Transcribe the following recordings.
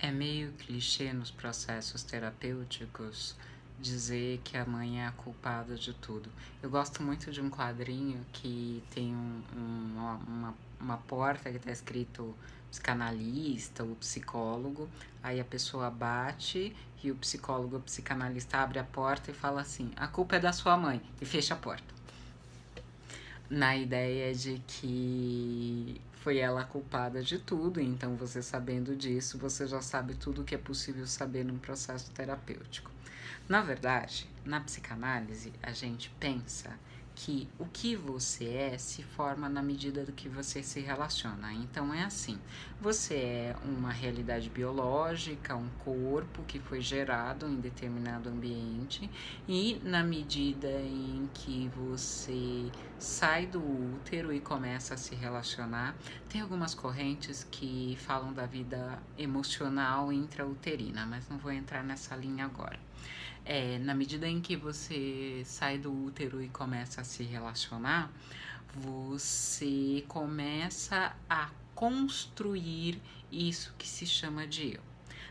É meio clichê nos processos terapêuticos dizer que a mãe é a culpada de tudo. Eu gosto muito de um quadrinho que tem uma porta que está escrito psicanalista ou psicólogo, aí a pessoa bate e o psicólogo ou psicanalista abre a porta e fala assim: a culpa é da sua mãe, e fecha a porta. Na ideia de que foi ela a culpada de tudo, então você sabendo disso, você já sabe tudo o que é possível saber num processo terapêutico. Na verdade, na psicanálise, a gente pensa que o que você é se forma na medida do que você se relaciona. Então é assim, você é uma realidade biológica, um corpo que foi gerado em determinado ambiente e na medida em que você sai do útero e começa a se relacionar, tem algumas correntes que falam da vida emocional intrauterina, mas não vou entrar nessa linha agora. Na medida em que você sai do útero e começa a se relacionar, você começa a construir isso que se chama de eu.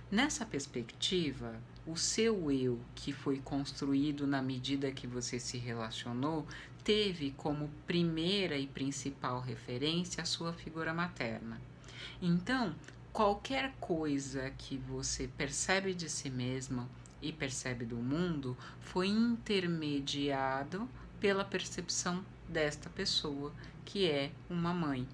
Nessa perspectiva, o seu eu, que foi construído na medida que você se relacionou, teve como primeira e principal referência a sua figura materna. Então, qualquer coisa que você percebe de si mesma e percebe do mundo foi intermediado pela percepção desta pessoa, que é uma mãe.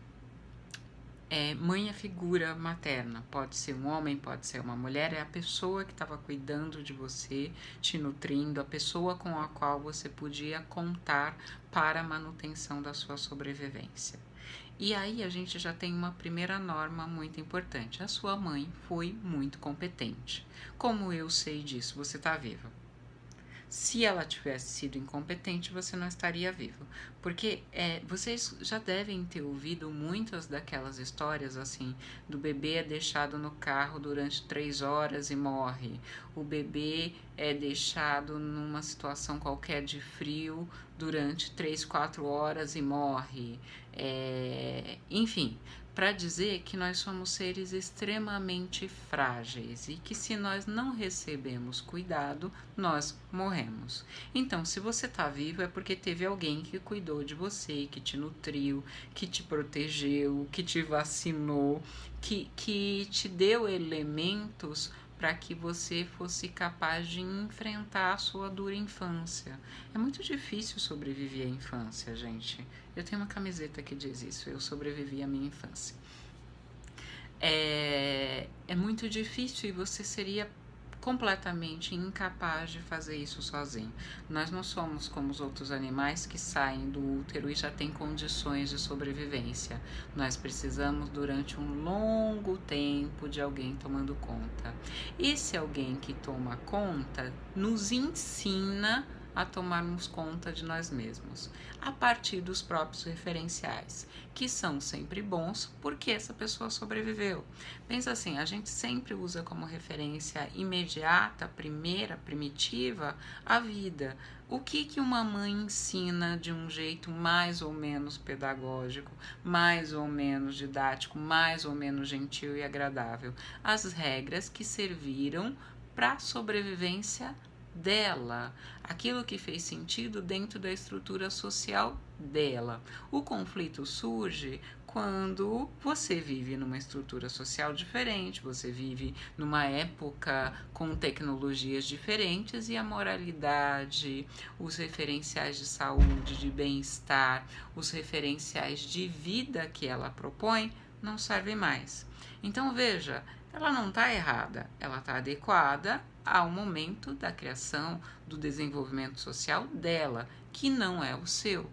Mãe é figura materna, pode ser um homem, pode ser uma mulher, é a pessoa que estava cuidando de você, te nutrindo, a pessoa com a qual você podia contar para a manutenção da sua sobrevivência. E aí a gente já tem uma primeira norma muito importante. A sua mãe foi muito competente. Como eu sei disso? Você está viva. Se ela tivesse sido incompetente, você não estaria vivo. Porque vocês já devem ter ouvido muitas daquelas histórias assim, do bebê é deixado no carro durante 3 horas e morre. O bebê é deixado numa situação qualquer de frio durante 3, 4 horas e morre. Enfim, para dizer que nós somos seres extremamente frágeis e que se nós não recebemos cuidado, nós morremos. Então, se você está vivo é porque teve alguém que cuidou de você, que te nutriu, que te protegeu, que te vacinou, que te deu elementos para que você fosse capaz de enfrentar a sua dura infância. É muito difícil sobreviver à infância, gente. Eu tenho uma camiseta que diz isso, eu sobrevivi à minha infância. É muito difícil e você seria completamente incapaz de fazer isso sozinho. Nós não somos como os outros animais que saem do útero e já têm condições de sobrevivência. Nós precisamos durante um longo tempo de alguém tomando conta. Esse alguém que toma conta nos ensina a tomarmos conta de nós mesmos, a partir dos próprios referenciais, que são sempre bons porque essa pessoa sobreviveu. Pensa assim, a gente sempre usa como referência imediata, primeira, primitiva, a vida. O que uma mãe ensina de um jeito mais ou menos pedagógico, mais ou menos didático, mais ou menos gentil e agradável? As regras que serviram para a sobrevivência dela, aquilo que fez sentido dentro da estrutura social dela. O conflito surge quando você vive numa estrutura social diferente, você vive numa época com tecnologias diferentes e a moralidade, os referenciais de saúde, de bem-estar, os referenciais de vida que ela propõe não servem mais. Então veja, ela não está errada, ela está adequada ao momento da criação, do desenvolvimento social dela, que não é o seu.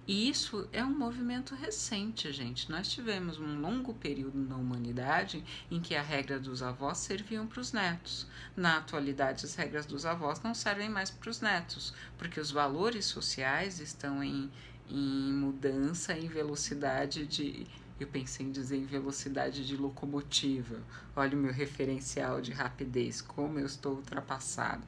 E isso é um movimento recente, gente. Nós tivemos um longo período na humanidade em que a regra dos avós serviam para os netos. Na atualidade, as regras dos avós não servem mais para os netos, porque os valores sociais estão em em mudança, em velocidade de... Eu pensei em dizer em velocidade de locomotiva. Olha o meu referencial de rapidez, como eu estou ultrapassado.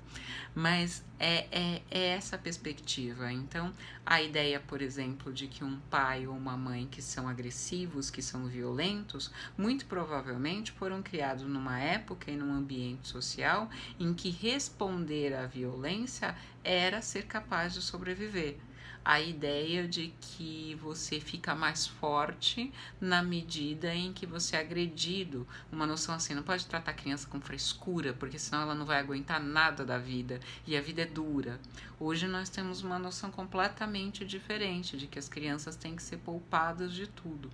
Mas é essa perspectiva. Então, a ideia, por exemplo, de que um pai ou uma mãe que são agressivos, que são violentos, muito provavelmente foram criados numa época e num ambiente social em que responder à violência era ser capaz de sobreviver. A ideia de que você fica mais forte na medida em que você é agredido. Uma noção assim, não pode tratar a criança com frescura, porque senão ela não vai aguentar nada da vida, e a vida é dura. Hoje nós temos uma noção completamente diferente, de que as crianças têm que ser poupadas de tudo.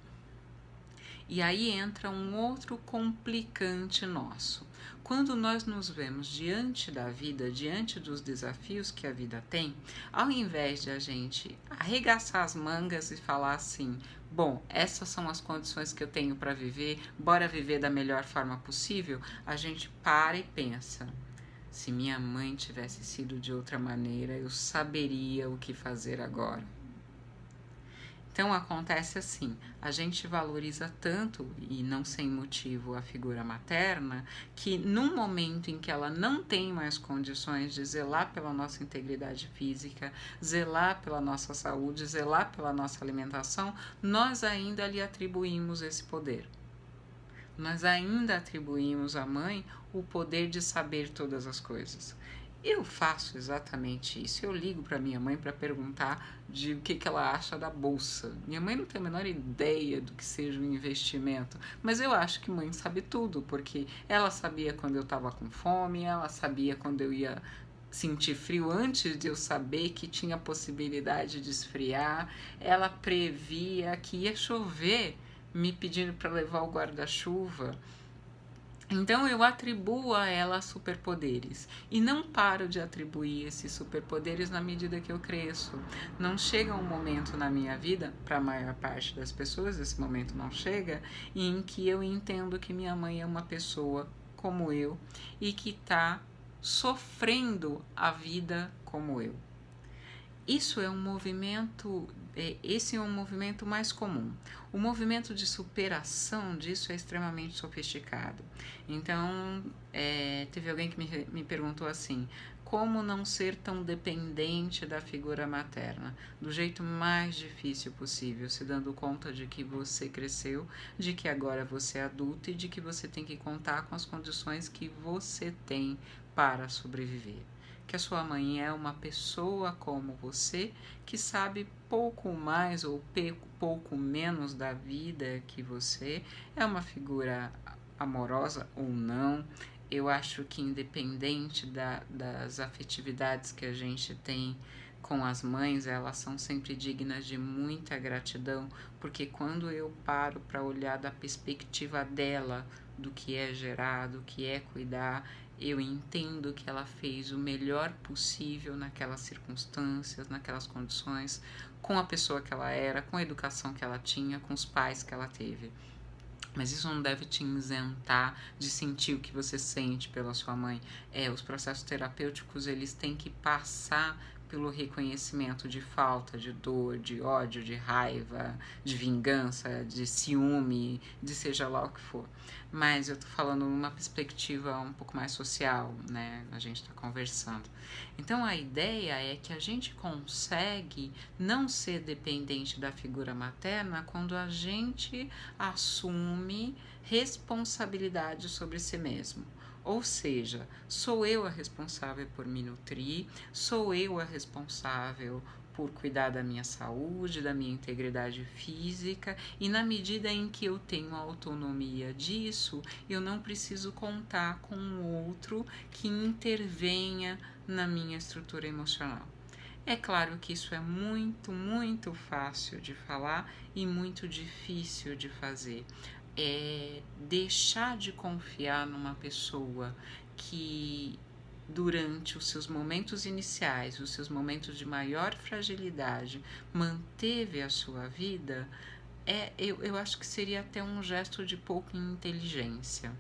E aí entra um outro complicante nosso. Quando nós nos vemos diante da vida, diante dos desafios que a vida tem, ao invés de a gente arregaçar as mangas e falar assim, bom, essas são as condições que eu tenho para viver, bora viver da melhor forma possível, a gente para e pensa, se minha mãe tivesse sido de outra maneira, eu saberia o que fazer agora. Então acontece assim, a gente valoriza tanto, e não sem motivo, a figura materna, que num momento em que ela não tem mais condições de zelar pela nossa integridade física, zelar pela nossa saúde, zelar pela nossa alimentação, nós ainda lhe atribuímos esse poder. Nós ainda atribuímos à mãe o poder de saber todas as coisas. Eu faço exatamente isso. Eu ligo para minha mãe para perguntar de o que ela acha da bolsa. Minha mãe não tem a menor ideia do que seja um investimento, mas eu acho que mãe sabe tudo, porque ela sabia quando eu estava com fome, ela sabia quando eu ia sentir frio antes de eu saber que tinha possibilidade de esfriar, ela previa que ia chover, me pedindo para levar o guarda-chuva. Então eu atribuo a ela superpoderes e não paro de atribuir esses superpoderes na medida que eu cresço. Não chega um momento na minha vida, para a maior parte das pessoas, esse momento não chega, em que eu entendo que minha mãe é uma pessoa como eu e que está sofrendo a vida como eu. Isso é um movimento, esse é um movimento mais comum. O movimento de superação disso é extremamente sofisticado. Então, teve alguém que me perguntou assim, como não ser tão dependente da figura materna? Do jeito mais difícil possível, se dando conta de que você cresceu, de que agora você é adulto e de que você tem que contar com as condições que você tem para sobreviver. Que a sua mãe é uma pessoa como você, que sabe pouco mais ou pouco menos da vida que você, é uma figura amorosa ou não. Eu acho que independente das afetividades que a gente tem com as mães, elas são sempre dignas de muita gratidão, porque quando eu paro para olhar da perspectiva dela, do que é gerar, do que é cuidar, eu entendo que ela fez o melhor possível naquelas circunstâncias, naquelas condições, com a pessoa que ela era, com a educação que ela tinha, com os pais que ela teve. Mas isso não deve te isentar de sentir o que você sente pela sua mãe. Os processos terapêuticos, eles têm que passar pelo reconhecimento de falta, de dor, de ódio, de raiva, de vingança, de ciúme, de seja lá o que for. Mas eu tô falando numa perspectiva um pouco mais social, né? A gente tá conversando. Então a ideia é que a gente consegue não ser dependente da figura materna quando a gente assume responsabilidade sobre si mesmo. Ou seja, sou eu a responsável por me nutrir, sou eu a responsável por cuidar da minha saúde, da minha integridade física, e na medida em que eu tenho autonomia disso, eu não preciso contar com um outro que intervenha na minha estrutura emocional. É claro que isso é muito, muito fácil de falar e muito difícil de fazer. Deixar de confiar numa pessoa que durante os seus momentos iniciais, os seus momentos de maior fragilidade, manteve a sua vida, eu acho que seria até um gesto de pouca inteligência.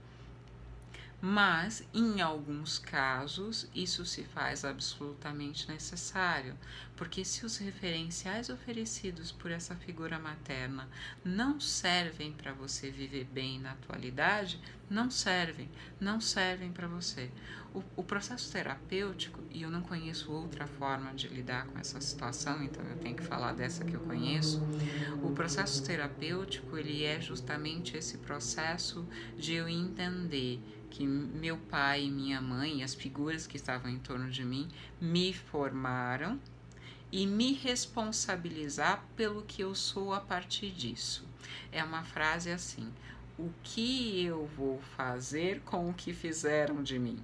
Mas, em alguns casos, isso se faz absolutamente necessário, porque se os referenciais oferecidos por essa figura materna não servem para você viver bem na atualidade, não servem para você. O processo terapêutico, e eu não conheço outra forma de lidar com essa situação, então eu tenho que falar dessa que eu conheço. O processo terapêutico, ele é justamente esse processo de eu entender que meu pai e minha mãe, as figuras que estavam em torno de mim, me formaram e me responsabilizar pelo que eu sou a partir disso. É uma frase assim: o que eu vou fazer com o que fizeram de mim?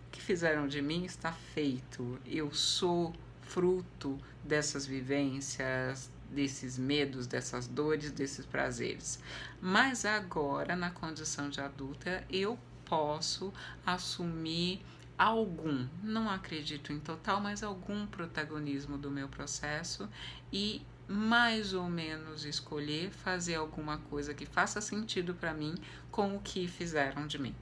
O que fizeram de mim está feito. Eu sou fruto dessas vivências, desses medos, dessas dores, desses prazeres. Mas agora, na condição de adulta, eu posso assumir algum, não acredito em total, mas algum protagonismo do meu processo e mais ou menos escolher fazer alguma coisa que faça sentido para mim com o que fizeram de mim.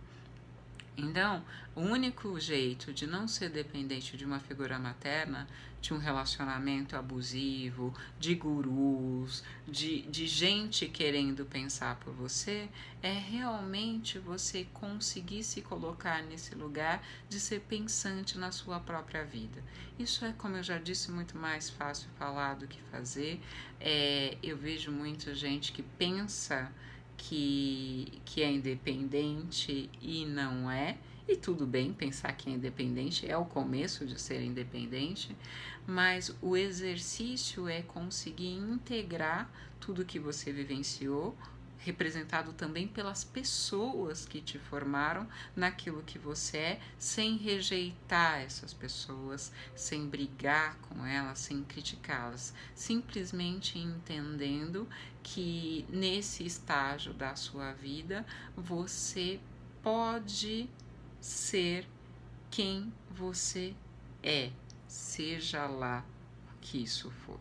Então, o único jeito de não ser dependente de uma figura materna, de um relacionamento abusivo, de gurus, de gente querendo pensar por você, é realmente você conseguir se colocar nesse lugar de ser pensante na sua própria vida. Isso é, como eu já disse, muito mais fácil falar do que fazer. Eu vejo muita gente que pensa que é independente e não é, e tudo bem pensar que é independente, é o começo de ser independente, mas o exercício é conseguir integrar tudo que você vivenciou, representado também pelas pessoas que te formaram naquilo que você é, sem rejeitar essas pessoas, sem brigar com elas, sem criticá-las, simplesmente entendendo que nesse estágio da sua vida você pode ser quem você é, seja lá o que isso for.